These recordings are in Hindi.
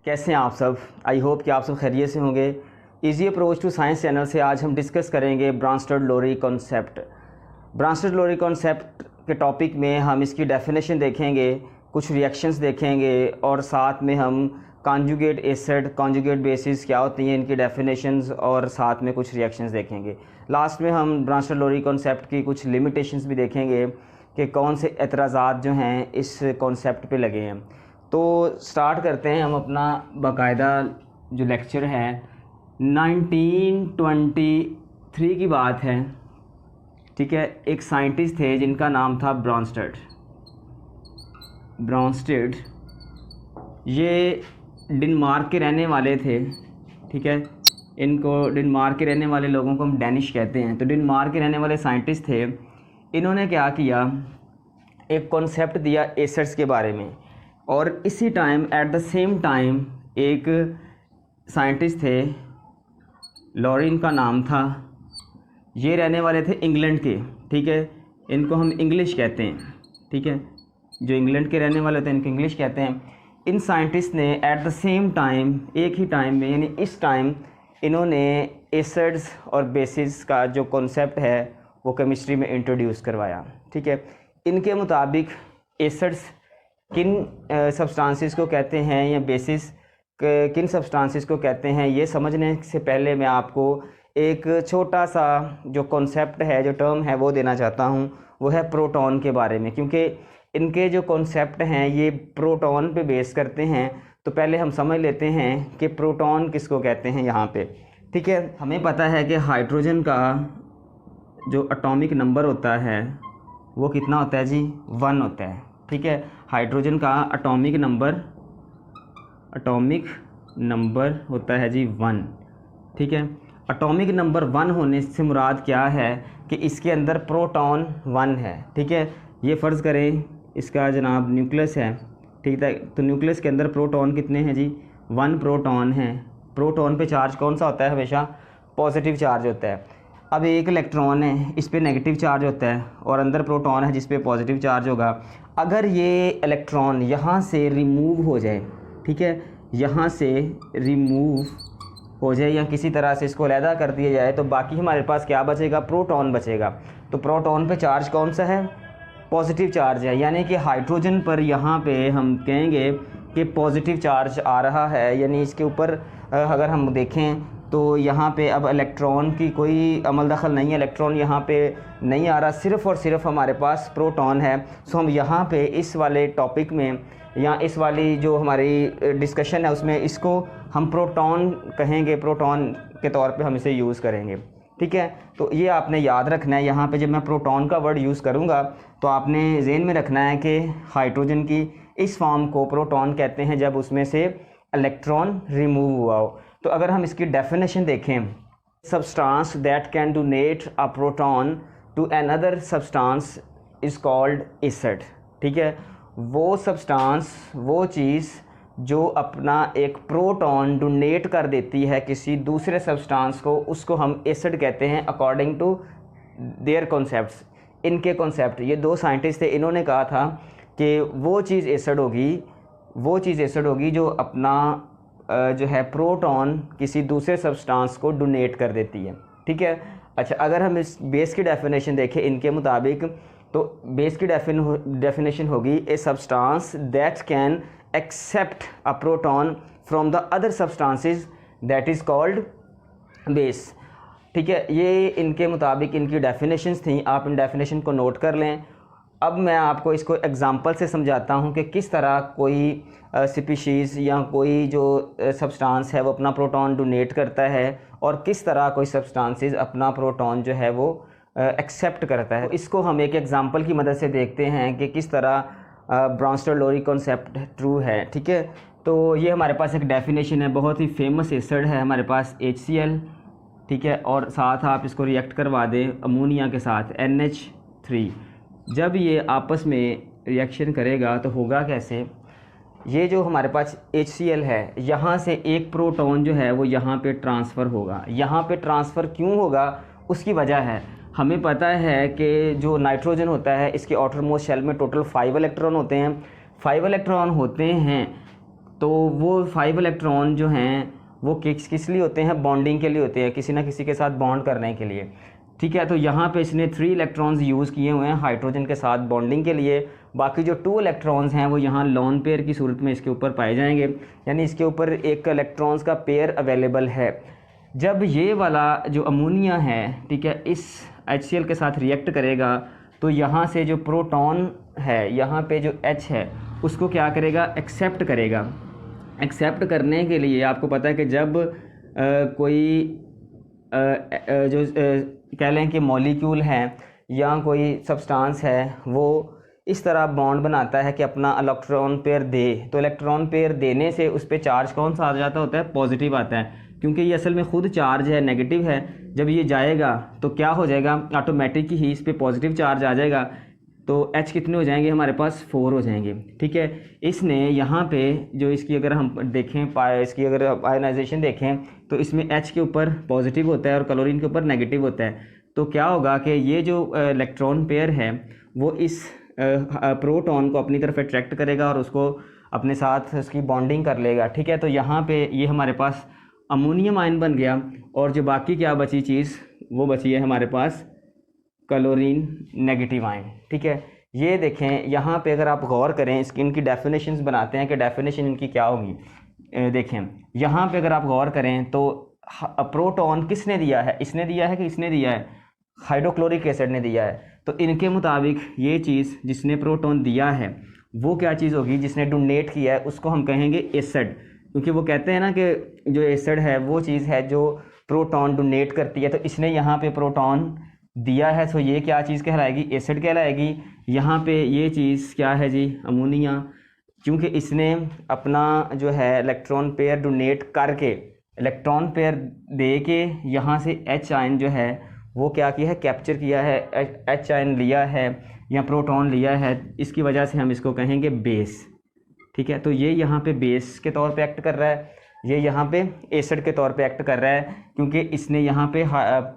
कैसे हैं आप सब? आई होप कि आप सब खैरियत से होंगे। Easy approach to science channel से आज हम डिस्कस करेंगे ब्रॉन्स्टड-लोरी कॉन्सेप्ट। ब्रॉन्स्टड-लोरी कॉन्सेप्ट के टॉपिक में हम इसकी डेफिनेशन देखेंगे, कुछ रिएक्शंस देखेंगे और साथ में हम कॉन्जुगेट एसिड, कॉन्जुगेट बेसिस क्या होती हैं, इनकी डेफिनेशंस और साथ में कुछ रिएक्शंस देखेंगे। लास्ट में हम ब्रॉन्स्टड-लोरी कॉन्सेप्ट की कुछ लिमिटेशंस भी देखेंगे कि कौन से एतराज़ात जो हैं इस कॉन्सेप्ट पे लगे हैं। तो स्टार्ट करते हैं हम अपना बाकायदा जो लेक्चर है। 1923 की बात है, ठीक है। एक साइंटिस्ट थे जिनका नाम था ब्रॉन्स्टेड। ये डेनमार्क के रहने वाले थे, ठीक है। इनको डेनमार्क के रहने वाले लोगों को हम डैनिश कहते हैं। तो डेनमार्क के रहने वाले साइंटिस्ट थे। इन्होंने क्या किया, एक कॉन्सेप्ट दिया एसिड्स के बारे में। और इसी time at the same time एक साइंटिस्ट थे, लॉरिन का नाम था। ये रहने वाले थे इंग्लैंड के, ठीक है। इनको हम इंग्लिश कहते हैं, ठीक है। जो इंग्लैंड के रहने वाले थे इनको इंग्लिश कहते हैं। इन साइंटिस्ट ने एट द सेम टाइम, एक ही टाइम में, यानी इस टाइम इन्होंने एसिड्स और बेसिस का जो कॉन्सेप्ट है वो केमिस्ट्री में इंट्रोड्यूस करवाया, ठीक है। इनके मुताबिक एसिड्स किन सब्सटेंसेस को कहते हैं या बेसिस किन सब्सटेंसेस को कहते हैं, ये समझने से पहले मैं आपको एक छोटा सा जो कॉन्सेप्ट है, जो टर्म है वो देना चाहता हूँ। वो है प्रोटॉन के बारे में, क्योंकि इनके जो कॉन्सेप्ट हैं ये प्रोटॉन पे बेस करते हैं। तो पहले हम समझ लेते हैं कि प्रोटॉन किसको कहते हैं यहाँ पे, ठीक है। हमें पता है कि हाइड्रोजन का जो एटॉमिक नंबर होता है वो कितना होता है जी? 1 होता है, ठीक है। हाइड्रोजन का एटॉमिक नंबर होता है जी 1, ठीक है। एटॉमिक नंबर 1 होने से मुराद क्या है कि इसके अंदर प्रोटॉन 1 है, ठीक है। ये फ़र्ज़ करें इसका जनाब न्यूक्लियस है, ठीक है। तो न्यूक्लियस के अंदर प्रोटॉन कितने हैं जी? 1 प्रोटॉन है। प्रोटॉन पे चार्ज कौन सा होता है? हमेशा पॉजिटिव चार्ज होता है। अब एक इलेक्ट्रॉन है, इस पे नेगेटिव चार्ज होता है और अंदर प्रोटॉन है जिस पे पॉजिटिव चार्ज होगा। अगर ये इलेक्ट्रॉन यहाँ से रिमूव हो जाए, ठीक है, यहाँ से रिमूव हो जाए या किसी तरह से इसको अलहदा कर दिया जाए, तो बाकी हमारे पास क्या बचेगा? प्रोटॉन बचेगा। तो प्रोटॉन पे चार्ज कौन सा है? पॉजिटिव चार्ज है। यानी कि हाइड्रोजन पर यहाँ पे हम कहेंगे कि पॉजिटिव चार्ज आ रहा है, यानी इसके ऊपर अगर हम देखें तो यहाँ पे अब इलेक्ट्रॉन की कोई अमल दखल नहीं है, इलेक्ट्रॉन यहाँ पे नहीं आ रहा, सिर्फ़ और सिर्फ हमारे पास प्रोटॉन है। सो हम यहाँ पे इस वाले टॉपिक में या इस वाली जो हमारी डिस्कशन है उसमें इसको हम प्रोटॉन कहेंगे, प्रोटॉन के तौर पे हम इसे यूज़ करेंगे, ठीक है। तो ये आपने याद रखना है। यहाँ पे जब मैं प्रोटॉन का वर्ड यूज़ करूँगा तो आपने ज़हन में रखना है कि हाइड्रोजन की इस फॉर्म को प्रोटॉन कहते हैं जब उसमें से इलेक्ट्रॉन रिमूव हुआ हो। तो अगर हम इसकी डेफिनेशन देखें, substance that can donate a proton to another substance is called acid, ठीक है। वो सब्सटेंस, वो चीज़ जो अपना एक प्रोटॉन डोनेट कर देती है किसी दूसरे सब्सटेंस को, उसको हम एसिड कहते हैं अकॉर्डिंग टू देयर कॉन्सेप्ट्स। इनके कॉन्सेप्ट, ये दो साइंटिस्ट थे, इन्होंने कहा था कि वो चीज़ एसिड होगी जो अपना जो है प्रोटॉन किसी दूसरे सब्सटेंस को डोनेट कर देती है, ठीक है। अच्छा, अगर हम इस बेस की डेफिनेशन देखें इनके मुताबिक, तो बेस की डेफिनेशन होगी a substance that can accept a proton from the other substances that is called base, ठीक है। ये इनके मुताबिक इनकी डेफिनेशंस थी। आप इन डेफिनेशन को नोट कर लें। अब मैं आपको इसको एग्जांपल से समझाता हूँ कि किस तरह कोई स्पीशीज़ या कोई जो सब्सटेंस है वो अपना प्रोटॉन डोनेट करता है और किस तरह कोई सब्सटेंसेस अपना प्रोटॉन जो है वो एक्सेप्ट करता है। इसको हम एक एग्जांपल की मदद से देखते हैं कि किस तरह ब्रॉन्स्टड-लोरी कॉन्सेप्ट ट्रू है, ठीक है। तो ये हमारे पास एक डेफिनेशन है, बहुत ही फेमस एसिड है हमारे पास HCl, ठीक है। और साथ आप इसको रिएक्ट करवा दें अमोनिया के साथ NH3। जब ये आपस में रिएक्शन करेगा तो होगा कैसे? ये जो हमारे पास HCl है, यहाँ से एक प्रोटॉन जो है वो यहाँ पे ट्रांसफ़र होगा। यहाँ पे ट्रांसफ़र क्यों होगा? उसकी वजह है, हमें पता है कि जो नाइट्रोजन होता है इसके आउटरमोस्ट शेल में टोटल 5 इलेक्ट्रॉन होते हैं। 5 इलेक्ट्रॉन होते हैं, तो वो 5 इलेक्ट्रॉन जो हैं वो किस लिए होते हैं? बॉन्डिंग के लिए होते हैं, किसी ना किसी के साथ बॉन्ड करने के लिए। ठीक है, तो यहाँ पे इसने 3 इलेक्ट्रॉन्स यूज़ किए हुए हैं हाइड्रोजन के साथ बॉन्डिंग के लिए। बाकी जो 2 इलेक्ट्रॉन्स हैं वो यहाँ लोन पेयर की सूरत में इसके ऊपर पाए जाएंगे, यानी इसके ऊपर एक इलेक्ट्रॉन्स का पेयर अवेलेबल है। जब ये वाला जो अमोनिया है, ठीक है, इस HCl के साथ रिएक्ट करेगा तो यहाँ से जो प्रोटॉन है, यहाँ पे जो H है उसको क्या करेगा? एक्सेप्ट करेगा। एक्सेप्ट करने के लिए आपको पता है कि जब कोई जो कह लें कि मॉलिक्यूल है या कोई सब्सटेंस है, वो इस तरह बॉन्ड बनाता है कि अपना इलेक्ट्रॉन पेयर दे, तो इलेक्ट्रॉन पेयर देने से उस पर चार्ज कौन सा आ जाता होता है? पॉजिटिव आता है, क्योंकि ये असल में खुद चार्ज है, नेगेटिव है। जब ये जाएगा तो क्या हो जाएगा? ऑटोमेटिक ही इस पर पॉजिटिव चार्ज आ जाएगा, तो H कितने हो जाएंगे हमारे पास? 4 हो जाएंगे। ठीक है, इसने यहाँ पे जो इसकी अगर हम देखें इसकी अगर आयनाइजेशन देखें तो इसमें H के ऊपर पॉजिटिव होता है और क्लोरीन के ऊपर नेगेटिव होता है। तो क्या होगा कि ये जो इलेक्ट्रॉन पेयर है वो इस प्रोटॉन को अपनी तरफ अट्रैक्ट करेगा और उसको अपने साथ उसकी बॉन्डिंग कर लेगा। ठीक है, तो यहाँ पे ये हमारे पास अमोनियम आयन बन गया, और जो बाकी क्या बची चीज़ वो बची है हमारे पास क्लोरीन नेगेटिव आयन। ठीक है, ये देखें यहाँ पे अगर आप गौर करें, इसकी इनकी डेफिनेशंस बनाते हैं कि डेफिनेशन इनकी क्या होगी। देखें यहाँ पे अगर आप गौर करें तो प्रोटॉन किसने दिया है? इसने दिया है कि इसने दिया है? हाइड्रोक्लोरिक एसिड ने दिया है। तो इनके मुताबिक ये चीज़ जिसने प्रोटॉन दिया है वो क्या चीज़ होगी? जिसने डोनेट किया है उसको हम कहेंगे एसिड, क्योंकि वो कहते हैं ना कि जो एसिड है वो चीज़ है जो प्रोटॉन डोनेट करती है। तो इसने यहाँ पे प्रोटॉन दिया है, तो ये क्या चीज़ कहलाएगी? एसिड कहलाएगी। यहाँ पे ये चीज़ क्या है जी? अमोनिया, क्योंकि इसने अपना जो है इलेक्ट्रॉन पेयर डोनेट करके, इलेक्ट्रॉन पेयर दे के यहाँ से H आयन जो है वो क्या किया है? कैप्चर किया है, H आयन लिया है या प्रोटॉन लिया है, इसकी वजह से हम इसको कहेंगे बेस। ठीक है, तो ये यहाँ पे बेस के तौर पे एक्ट कर रहा है, ये यहाँ पे एसिड के तौर पे एक्ट कर रहा है, क्योंकि इसने यहाँ पे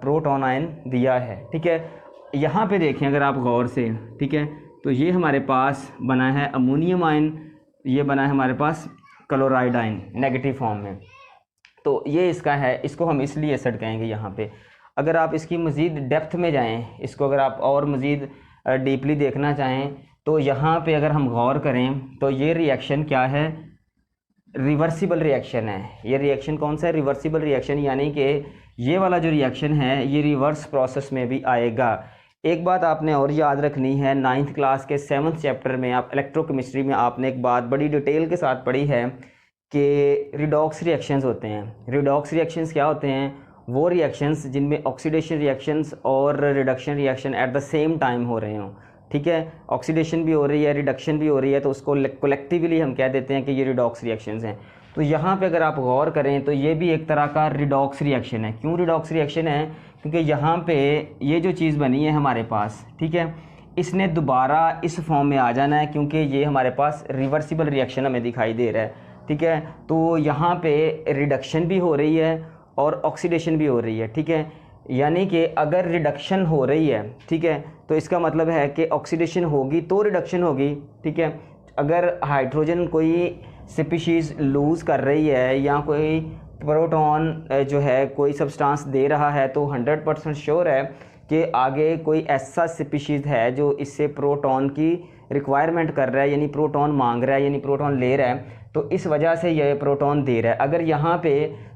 प्रोटॉन आयन दिया है। ठीक है, यहाँ पे देखें अगर आप गौर से, ठीक है, तो ये हमारे पास बना है अमोनियम आयन, ये बना है हमारे पास क्लोराइड आयन नेगेटिव फॉर्म में। तो ये इसका है, इसको हम इसलिए एसिड कहेंगे यहाँ पे। अगर आप इसकी मज़ीद डेप्थ में जाएँ, इसको अगर आप और मज़ीद डीपली देखना चाहें तो यहाँ पे अगर हम गौर करें तो ये रिएक्शन क्या है? रिवर्सिबल रिएक्शन है। ये रिएक्शन कौन सा है? रिवर्सिबल रिएक्शन, यानी कि ये वाला जो रिएक्शन है ये रिवर्स प्रोसेस में भी आएगा। एक बात आपने और याद रखनी है, 9th क्लास के 7th चैप्टर में आप इलेक्ट्रोकेमिस्ट्री में आपने एक बात बड़ी डिटेल के साथ पढ़ी है कि रिडॉक्स रिएक्शंस होते हैं। रिडॉक्स रिएक्शंस क्या होते हैं? वो रिएक्शंस जिनमें ऑक्सीडेशन रिएक्शंस और reduction reaction at the same time हो रहे हों। ठीक है, ऑक्सीडेशन भी हो रही है, रिडक्शन भी हो रही है, तो उसको कलेक्टिवली हम कह देते हैं कि ये रिडॉक्स रिएक्शंस हैं। तो यहाँ पे अगर आप गौर करें तो ये भी एक तरह का रिडॉक्स रिएक्शन है। क्यों रिडॉक्स रिएक्शन है? क्योंकि यहाँ पे ये जो चीज़ बनी है हमारे पास, ठीक है, इसने दोबारा इस फॉर्म में आ जाना है, क्योंकि ये हमारे पास रिवर्सिबल रिएक्शन हमें दिखाई दे रहा है। ठीक है, तो यहाँ पे रिडक्शन भी हो रही है और ऑक्सीडेशन भी हो रही है। ठीक है, यानी कि अगर रिडक्शन हो रही है, ठीक है, तो इसका मतलब है कि ऑक्सीडेशन होगी तो रिडक्शन होगी। ठीक है, अगर हाइड्रोजन कोई स्पीशीज़ लूज़ कर रही है या कोई प्रोटॉन जो है कोई सब्सटेंस दे रहा है, तो 100% श्योर है कि आगे कोई ऐसा स्पीशीज़ है जो इससे प्रोटॉन की रिक्वायरमेंट कर रहा है, यानी प्रोटॉन मांग रहा है, यानी प्रोटॉन ले रहा है, तो इस वजह से यह प्रोटॉन दे रहा है। अगर यहाँ पे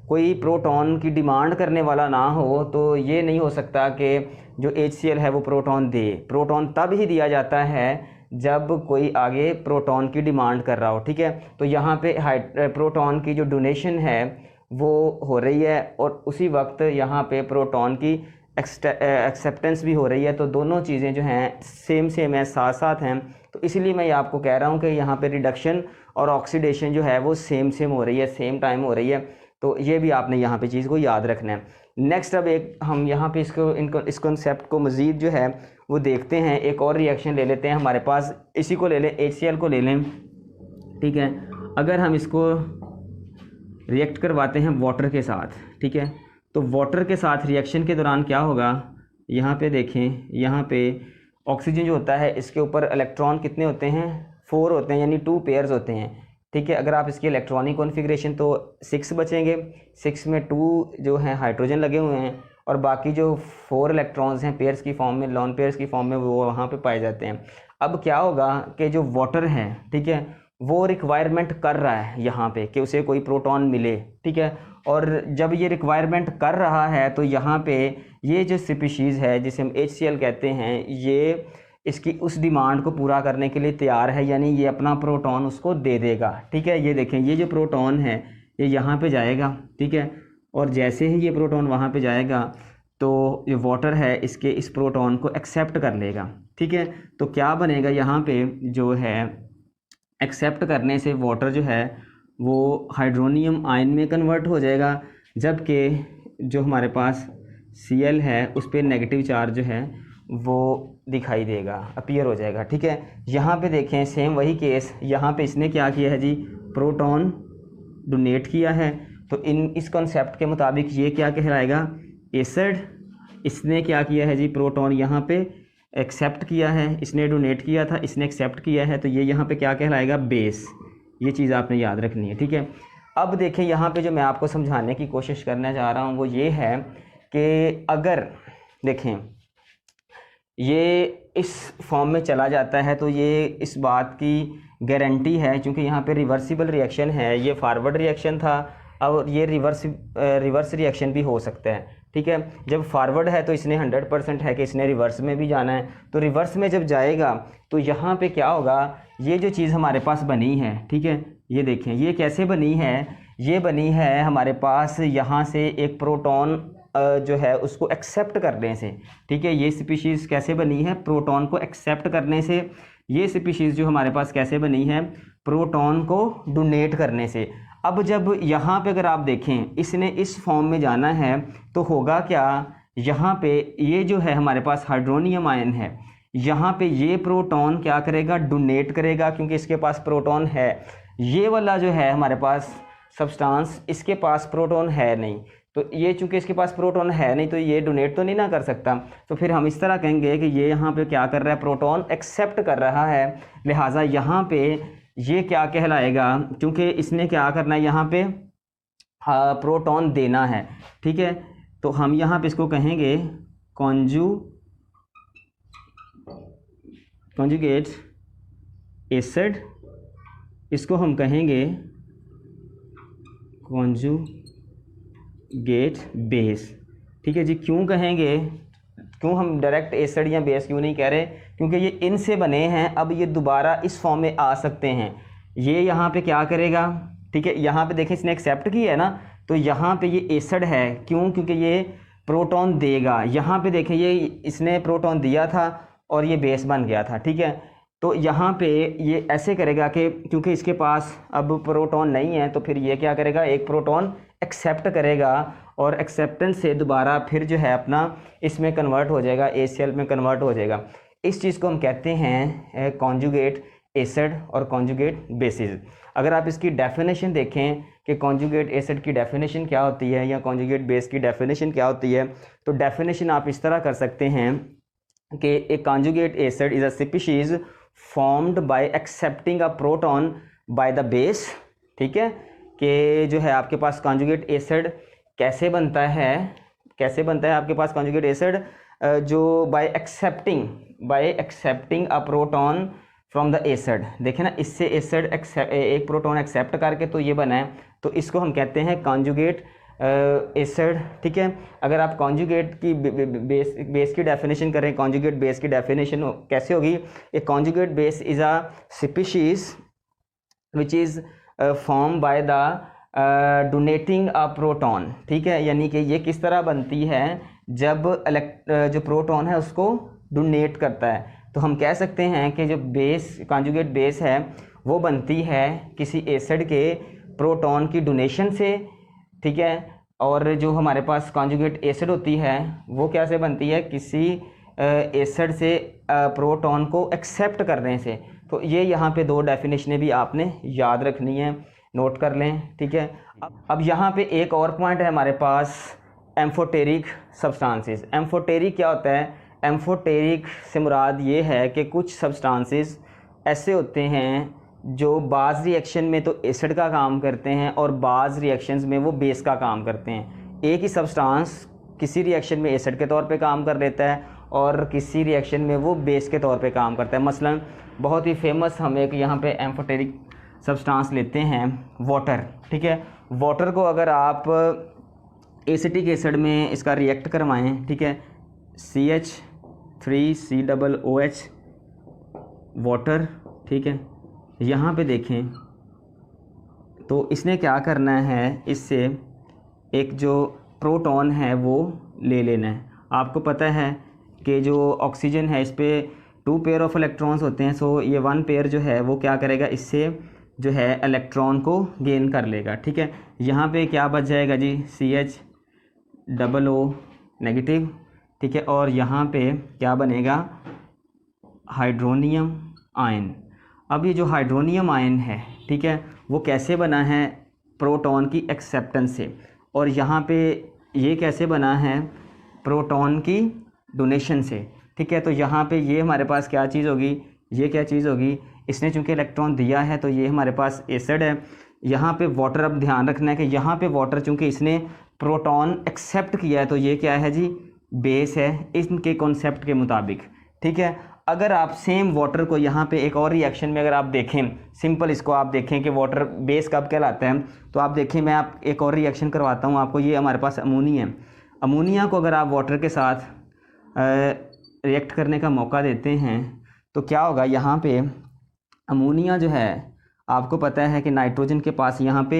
कोई प्रोटॉन की डिमांड करने वाला ना हो तो ये नहीं हो सकता कि जो HCl है वो प्रोटॉन दे। प्रोटॉन तब ही दिया जाता है जब कोई आगे प्रोटॉन की डिमांड कर रहा हो। ठीक है, तो यहाँ पे प्रोटॉन की जो डोनेशन है वो हो रही है और उसी वक्त यहाँ पे प्रोटॉन की एक्सेप्टेंस भी हो रही है। तो दोनों चीज़ें जो हैं सेम है, साथ साथ हैं। तो इसीलिए मैं ये आपको कह रहा हूँ कि यहाँ पे रिडक्शन और ऑक्सीडेशन जो है वो सेम हो रही है, सेम टाइम हो रही है। तो ये भी आपने यहाँ पे चीज़ को याद रखना है। नेक्स्ट अब एक हम यहाँ पे इस कॉन्सेप्ट को मज़ीद जो है वो देखते हैं। एक और रिएक्शन ले लेते हैं हमारे पास, इसी को ले लें, HCl को ले लें। ठीक है, अगर हम इसको रिएक्ट करवाते हैं वाटर के साथ, ठीक है, तो वाटर के साथ रिएक्शन के दौरान क्या होगा? यहाँ पे देखें, यहाँ पे ऑक्सीजन जो होता है इसके ऊपर इलेक्ट्रॉन कितने होते हैं, 4 होते हैं, यानी 2 पेयर्स होते हैं, ठीक है। अगर आप इसकी इलेक्ट्रॉनिक कॉन्फ़िगरेशन तो 6 बचेंगे, 6 में 2 जो हैं हाइड्रोजन लगे हुए हैं और बाकी जो 4 इलेक्ट्रॉन्स हैं पेयर्स की फॉर्म में, लॉन पेयर्स की फॉर्म में, वो वहाँ पे पाए जाते हैं। अब क्या होगा कि जो वाटर है, ठीक है, वो रिक्वायरमेंट कर रहा है यहाँ पे कि उसे कोई प्रोटॉन मिले, ठीक है। और जब ये रिक्वायरमेंट कर रहा है तो यहाँ पे ये जो स्पीशीज़ है जिसे हम HCl कहते हैं, ये इसकी उस डिमांड को पूरा करने के लिए तैयार है, यानी ये अपना प्रोटॉन उसको दे देगा, ठीक है। ये देखें, ये जो प्रोटॉन है ये यहाँ पे जाएगा, ठीक है, और जैसे ही ये प्रोटॉन वहाँ पे जाएगा तो ये वाटर है इसके इस प्रोटॉन को एक्सेप्ट कर लेगा, ठीक है। तो क्या बनेगा यहाँ पे जो है, एक्सेप्ट करने से वाटर जो है वो हाइड्रोनियम आयन में कन्वर्ट हो जाएगा, जबकि जो हमारे पास Cl है उस पर नेगेटिव चार्ज जो है वो दिखाई देगा, अपीयर हो जाएगा, ठीक है। यहाँ पे देखें सेम वही केस, यहाँ पे इसने क्या किया है जी, प्रोटॉन डोनेट किया है, तो इस कॉन्सेप्ट के मुताबिक ये क्या कहलाएगा, एसिड। इसने क्या किया है जी, प्रोटॉन यहाँ पे एक्सेप्ट किया है, इसने डोनेट किया था, इसने एक्सेप्ट किया है, तो ये यहाँ पे क्या कहलाएगा, बेस। ये चीज़ आपने याद रखनी है, ठीक है। अब देखें यहाँ पे जो मैं आपको समझाने की कोशिश करना चाह रहा हूँ वो ये है कि अगर देखें ये इस फॉर्म में चला जाता है तो ये इस बात की गारंटी है, क्योंकि यहाँ पे रिवर्सिबल रिएक्शन है, ये फॉरवर्ड रिएक्शन था, और ये रिवर्स रिएक्शन भी हो सकता है, ठीक है। जब फॉरवर्ड है तो इसने 100% है कि इसने रिवर्स में भी जाना है, तो रिवर्स में जब जाएगा तो यहाँ पे क्या होगा, ये जो चीज़ हमारे पास बनी है, ठीक है, ये देखें ये कैसे बनी है, ये बनी है हमारे पास यहाँ से एक प्रोटॉन जो है उसको एक्सेप्ट करने से, ठीक है। ये स्पीशीज़ कैसे बनी है, प्रोटॉन को एक्सेप्ट करने से। ये स्पीशीज़ जो हमारे पास कैसे बनी है, प्रोटॉन को डोनेट करने से। अब जब यहाँ पे अगर आप देखें इसने इस फॉर्म में जाना है तो होगा क्या, यहाँ पे ये जो है हमारे पास हाइड्रोनियम आयन है, यहाँ पे ये प्रोटॉन क्या करेगा, डोनेट करेगा, क्योंकि इसके पास प्रोटॉन है। ये वाला जो है हमारे पास सब्सटेंस, इसके पास प्रोटॉन है नहीं, तो ये चूंकि इसके पास प्रोटॉन है नहीं तो ये डोनेट तो नहीं ना कर सकता, तो फिर हम इस तरह कहेंगे कि ये यहाँ पे क्या कर रहा है, प्रोटॉन एक्सेप्ट कर रहा है, लिहाजा यहाँ पे ये क्या कहलाएगा, क्योंकि इसने क्या करना है, यहाँ पे प्रोटॉन देना है, ठीक है। तो हम यहाँ पे इसको कहेंगे कॉन्जुगेट एसिड, इसको हम कहेंगे कॉन्जुगेट बेस, ठीक है जी। क्यों कहेंगे, क्यों हम डायरेक्ट एसिड या बेस क्यों नहीं कह रहे, क्योंकि ये इनसे बने हैं, अब ये दोबारा इस फॉर्म में आ सकते हैं। ये यहाँ पे क्या करेगा, ठीक है, यहाँ पे देखें इसने एक्सेप्ट किया है ना, तो यहाँ पे ये एसिड है, क्यों, क्योंकि ये प्रोटॉन देगा। यहाँ पे देखें ये इसने प्रोटॉन दिया था और ये बेस बन गया था, ठीक है। तो यहाँ पे ये ऐसे करेगा कि क्योंकि इसके पास अब प्रोटॉन नहीं है तो फिर ये क्या करेगा, एक प्रोटॉन एक्सेप्ट करेगा और एक्सेप्टेंस से दोबारा फिर जो है अपना इसमें कन्वर्ट हो जाएगा, HCl में कन्वर्ट हो जाएगा। इस चीज़ को हम कहते हैं कॉन्जुगेट एसिड और कॉन्जुगेट बेसिस। अगर आप इसकी डेफिनेशन देखें कि कॉन्जुगेट एसिड की डेफिनेशन क्या होती है या कॉन्जुगेट बेस की डेफिनेशन क्या होती है, तो डेफिनेशन आप इस तरह कर सकते हैं कि ए conjugate acid is a species formed by accepting a proton by the base, ठीक है। कि जो है आपके पास कॉन्जुगेट एसिड कैसे बनता है, आपके पास कॉन्जुगेट एसिड जो bye accepting a proton from the acid, देखें ना, इससे एसिड एक प्रोटॉन एक्सेप्ट करके तो ये बना है, तो इसको हम कहते हैं कॉन्जुगेट एसिड, ठीक है। अगर आप कॉन्जुगेट की बेस की डेफिनेशन करें, कॉन्जुगेट बेस की डेफिनेशन कैसे होगी, ए conjugate base is a species which is form by the donating a proton, ठीक है। यानी कि ये किस तरह बनती है, जब जो प्रोटॉन है उसको डोनेट करता है, तो हम कह सकते हैं कि जो बेस कॉन्जुगेट बेस है वो बनती है किसी एसिड के प्रोटॉन की डोनेशन से, ठीक है। और जो हमारे पास कॉन्जुगेट एसिड होती है वो कैसे बनती है, किसी एसिड से प्रोटॉन को एक्सेप्ट करने से। तो ये यहाँ पे दो डेफिनेशनें भी आपने याद रखनी है, नोट कर लें, ठीक है। अब यहाँ पे एक और पॉइंट है हमारे पास एम्फोटेरिक सब्सटेंसेस। एम्फोटेरिक क्या होता है? एम्फोटेरिक से मुराद ये है कि कुछ सब्सटेंसेस ऐसे होते हैं जो बाज़ रिएक्शन में तो एसिड का काम करते हैं और बाज़ रिएक्शंस में वो बेस का काम करते हैं। एक ही सब्सटेंस किसी रिएक्शन में एसिड के तौर पे काम कर लेता है और किसी रिएक्शन में वो बेस के तौर पे काम करता है। मसलन बहुत ही फेमस हम एक यहाँ पे एम्फोटेरिक सब्सटेंस लेते हैं वाटर, ठीक है। वाटर को अगर आप एसिटिक एसिड में इसका रिएक्ट करवाएं, ठीक है, CH3COOH वाटर, ठीक है, यहाँ पे देखें तो इसने क्या करना है, इससे एक जो प्रोटॉन है वो ले लेना है। आपको पता है कि जो ऑक्सीजन है इस पे 2 पेयर ऑफ इलेक्ट्रॉन्स होते हैं, सो ये 1 पेयर जो है वो क्या करेगा, इससे जो है इलेक्ट्रॉन को गेन कर लेगा, ठीक है। यहाँ पे क्या बच जाएगा जी, CHOO नेगेटिव, ठीक है, और यहाँ पे क्या बनेगा, हाइड्रोनियम आयन। अब ये जो हाइड्रोनियम आयन है, ठीक है, वो कैसे बना है, प्रोटॉन की एक्सेप्टेंस से, और यहाँ पे ये कैसे बना है, प्रोटॉन की डोनेशन से, ठीक है। तो यहाँ पे ये हमारे पास क्या चीज़ होगी, ये क्या चीज़ होगी, इसने चूँकि इलेक्ट्रॉन दिया है तो ये हमारे पास एसिड है। यहाँ पे वाटर, अब ध्यान रखना है कि यहाँ पे वाटर चूँकि इसने प्रोटॉन एक्सेप्ट किया है तो ये क्या है जी, बेस है इनके कॉन्सेप्ट के मुताबिक, ठीक है। अगर आप सेम वाटर को यहाँ पे एक और रिएक्शन में अगर आप देखें, सिंपल इसको आप देखें कि वाटर बेस कब कहलाता है, तो आप देखें, मैं आप एक और रिएक्शन करवाता हूँ आपको। ये हमारे पास अमोनिया है। अमोनिया को अगर आप वाटर के साथ रिएक्ट करने का मौका देते हैं तो क्या होगा, यहाँ पे अमोनिया जो है, आपको पता है कि नाइट्रोजन के पास यहाँ पे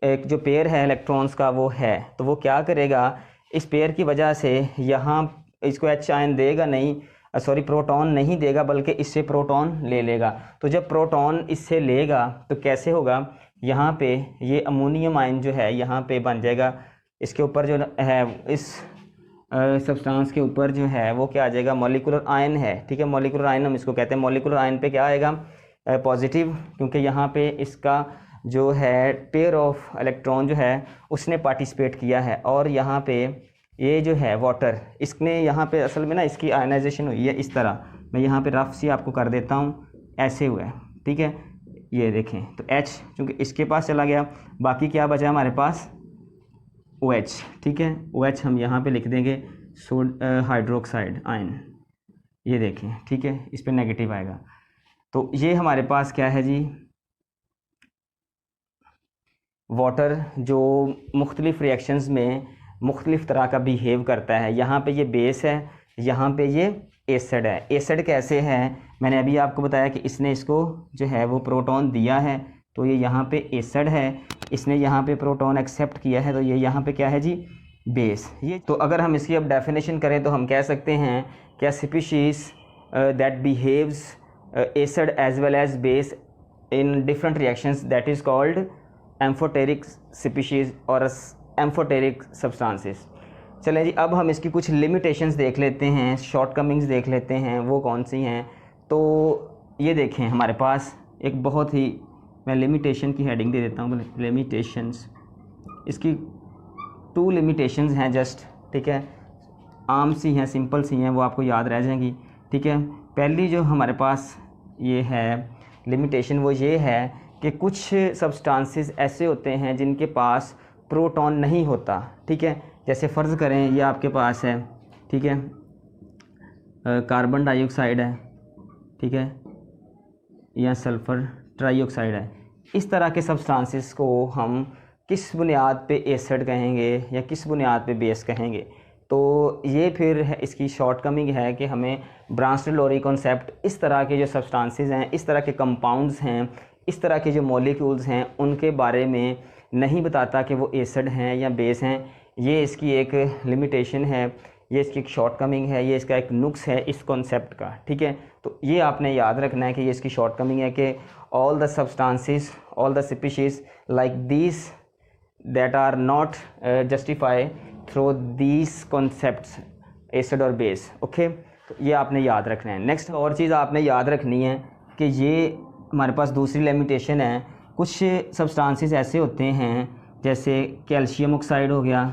एक जो पेयर है इलेक्ट्रॉन्स का वो है, तो वो क्या करेगा, इस पेयर की वजह से यहाँ इसको H आयन देगा नहीं, सॉरी प्रोटॉन नहीं देगा, बल्कि इससे प्रोटॉन ले लेगा। तो जब प्रोटॉन इससे लेगा तो कैसे होगा, यहाँ पे ये अमोनियम आयन जो है यहाँ पे बन जाएगा, इसके ऊपर जो है, इस सब्सटेंस के ऊपर जो है वो क्या आ जाएगा, मॉलिक्यूलर आयन है, ठीक है। मॉलिक्यूलर आयन हम इसको कहते हैं। मॉलिक्यूलर आयन पे क्या आएगा, पॉजिटिव, क्योंकि यहाँ पे इसका जो है पेयर ऑफ इलेक्ट्रॉन जो है उसने पार्टिसिपेट किया है, और यहाँ पे ये जो है वाटर, इसने यहाँ पे असल में ना इसकी आयनाइजेशन हुई है इस तरह, मैं यहाँ पे रफ सी आपको कर देता हूँ, ऐसे हुआ है, ठीक है। ये देखें तो H चूँकि इसके पास चला गया, बाकी क्या बचा हमारे पास, OH, ठीक है। OH हम यहाँ पे लिख देंगे हाइड्रोक्साइड आयन, ये देखें, ठीक है, इस पर नेगेटिव आएगा। तो ये हमारे पास क्या है जी, वाटर जो मुख्तलिफ़ रिएक्शंस में मुख्तलिफ़ तरह का बिहेव करता है। यहाँ पे ये बेस है, यहाँ पे ये एसिड है। एसिड कैसे है, मैंने अभी आपको बताया कि इसने इसको जो है वो प्रोटॉन दिया है, तो ये यहाँ पे एसिड है, इसने यहाँ पे प्रोटॉन एक्सेप्ट किया है, तो ये यहाँ पे क्या है जी, बेस। ये तो अगर हम इसकी अब डेफिनेशन करें तो हम कह सकते हैं क्या, species that behaves acid as well as base in different reactions, that is called amphoteric species और एम्फोटेरिक सब्सटेंसेस। चलें जी, अब हम इसकी कुछ लिमिटेशंस देख लेते हैं, शॉर्टकमिंग्स देख लेते हैं, वो कौन सी हैं। तो ये देखें, हमारे पास एक बहुत ही, मैं लिमिटेशन की हेडिंग दे देता हूँ, लिमिटेशंस। इसकी 2 लिमिटेशंस हैं जस्ट, ठीक है, आम सी हैं, सिंपल सी हैं, वो आपको याद रह जाएंगी, ठीक है। पहली जो हमारे पास ये है लिमिटेशन, वो ये है कि कुछ सब्सटेंसेस ऐसे होते हैं जिनके पास प्रोटॉन नहीं होता, ठीक है। जैसे फ़र्ज़ करें ये आपके पास है, ठीक है, कार्बन डाइऑक्साइड है, ठीक है, या सल्फ़र ट्राइऑक्साइड है। इस तरह के सब्सटेंसेस को हम किस बुनियाद पे एसिड कहेंगे या किस बुनियाद पे बेस कहेंगे, तो ये फिर है इसकी शॉर्टकमिंग है कि हमें ब्रांच-लोरी कॉन्सेप्ट, इस तरह के जो सब्सटेंसेस हैं, इस तरह के कंपाउंड्स हैं, इस तरह के जो मॉलिक्यूल्स हैं, उनके बारे में नहीं बताता कि वो एसिड हैं या बेस हैं। ये इसकी एक लिमिटेशन है, ये इसकी एक शॉर्टकमिंग है, ये इसका एक नुक्स है इस कॉन्सेप्ट का, ठीक है। तो ये आपने याद रखना है कि ये इसकी शॉर्टकमिंग है कि all the substances, all the species like these that are not justify through these concepts, acid और बेस, ओके। तो ये आपने याद रखना है। नेक्स्ट और चीज़ आपने याद रखनी है कि ये हमारे पास दूसरी लिमिटेशन है, कुछ सब्सटेंसेस ऐसे होते हैं जैसे कैल्शियम ऑक्साइड हो गया,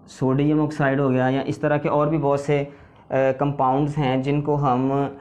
सोडियम ऑक्साइड हो गया, या इस तरह के और भी बहुत से कंपाउंड्स हैं जिनको हम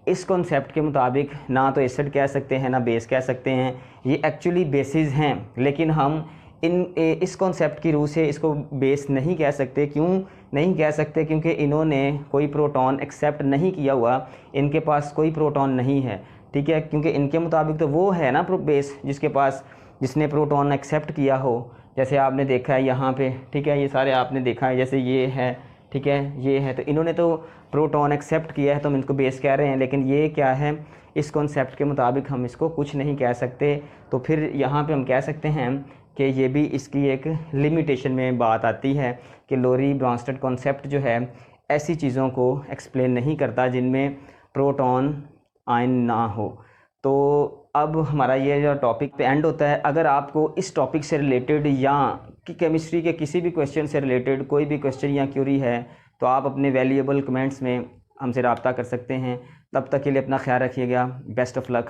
इस कॉन्सेप्ट के मुताबिक ना तो एसिड कह सकते हैं ना बेस कह सकते हैं। ये एक्चुअली बेसिस हैं, लेकिन हम इस कॉन्सेप्ट की रूह से इसको बेस नहीं कह सकते। क्यों नहीं कह सकते? क्योंकि इन्होंने कोई प्रोटॉन एक्सेप्ट नहीं किया हुआ, इनके पास कोई प्रोटॉन नहीं है, ठीक है। क्योंकि इनके मुताबिक तो वो है ना बेस जिसने प्रोटॉन एक्सेप्ट किया हो। जैसे आपने देखा है यहाँ पे, ठीक है, ये सारे आपने देखा है, जैसे ये है, ठीक है, ये है, तो इन्होंने तो प्रोटॉन एक्सेप्ट किया है तो हम इनको बेस कह रहे हैं। लेकिन ये क्या है, इस कॉन्सेप्ट के मुताबिक हम इसको कुछ नहीं कह सकते। तो फिर यहाँ पे हम कह सकते हैं कि ये भी इसकी एक लिमिटेशन में बात आती है कि लोरी ब्रॉन्स्टेड कॉन्सेप्ट जो है ऐसी चीज़ों को एक्सप्लेन नहीं करता जिनमें प्रोटॉन आयन ना हो। तो अब हमारा ये जो टॉपिक पे एंड होता है। अगर आपको इस टॉपिक से रिलेटेड या कि केमिस्ट्री के किसी भी क्वेश्चन से रिलेटेड कोई भी क्वेश्चन या क्यूरी है तो आप अपने वैल्यूएबल कमेंट्स में हमसे रब्ता कर सकते हैं। तब तक के लिए अपना ख्याल रखिएगा। Best of luck.